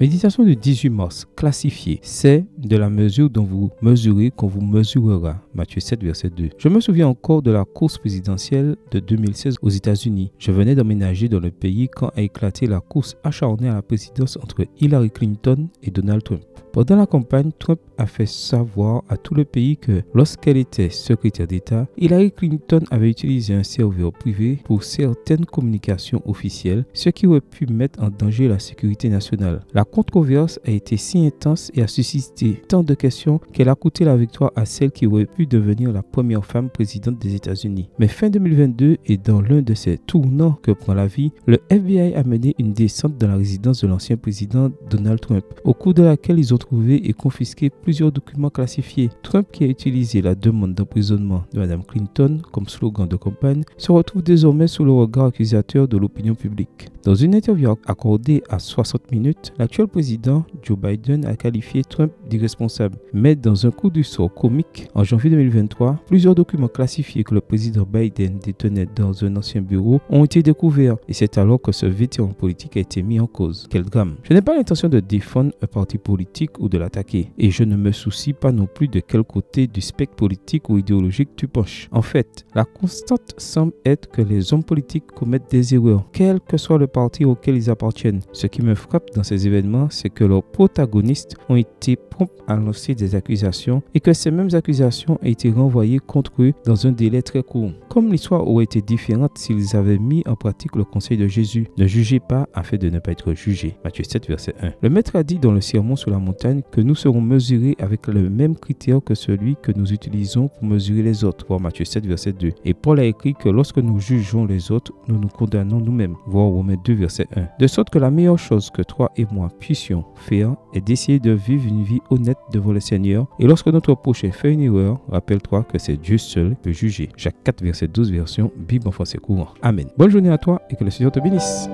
Méditation du 18 mars, classifié, c'est de la mesure dont vous mesurez qu'on vous mesurera. Matthieu 7, verset 2. Je me souviens encore de la course présidentielle de 2016 aux États-Unis. Je venais d'emménager dans le pays quand a éclaté la course acharnée à la présidence entre Hillary Clinton et Donald Trump. Pendant la campagne, Trump a fait savoir à tout le pays que lorsqu'elle était secrétaire d'État, Hillary Clinton avait utilisé un serveur privé pour certaines communications officielles, ce qui aurait pu mettre en danger la sécurité nationale. La controverse a été si intense et a suscité tant de questions qu'elle a coûté la victoire à celle qui aurait pu devenir la première femme présidente des États-Unis. Mais fin 2022 et dans l'un de ces tournants que prend la vie, le FBI a mené une descente dans la résidence de l'ancien président Donald Trump, au cours de laquelle ils ont trouvé et confisqué plusieurs documents classifiés. Trump, qui a utilisé la demande d'emprisonnement de Mme Clinton comme slogan de campagne, se retrouve désormais sous le regard accusateur de l'opinion publique. Dans une interview accordée à 60 minutes, l'actuel président Joe Biden a qualifié Trump d'irresponsable. Mais dans un coup du sort comique, en janvier 2023, plusieurs documents classifiés que le président Biden détenait dans un ancien bureau ont été découverts. Et c'est alors que ce vétéran politique a été mis en cause. Quel drame! Je n'ai pas l'intention de défendre un parti politique ou de l'attaquer. Et je ne me soucie pas non plus de quel côté du spectre politique ou idéologique tu penches. En fait, la constante semble être que les hommes politiques commettent des erreurs, quel que soit le parti auquel ils appartiennent. Ce qui me frappe dans ces événements, c'est que leurs protagonistes ont été prompts à lancer des accusations et que ces mêmes accusations ont été renvoyées contre eux dans un délai très court. Comme l'histoire aurait été différente s'ils avaient mis en pratique le conseil de Jésus, ne jugez pas afin de ne pas être jugé. Matthieu 7, verset 1. Le maître a dit dans le sermon sur la montagne que nous serons mesurés avec le même critère que celui que nous utilisons pour mesurer les autres. Voir Matthieu 7, verset 2. Et Paul a écrit que lorsque nous jugeons les autres, nous nous condamnons nous-mêmes. Voir Romains 2, verset 1. De sorte que la meilleure chose que toi et moi puissions faire est d'essayer de vivre une vie honnête devant le Seigneur. Et lorsque notre prochain fait une erreur, rappelle-toi que c'est Dieu seul qui peut juger. Jacques 4, verset 12, version Bible en français courant. Amen. Bonne journée à toi et que le Seigneur te bénisse.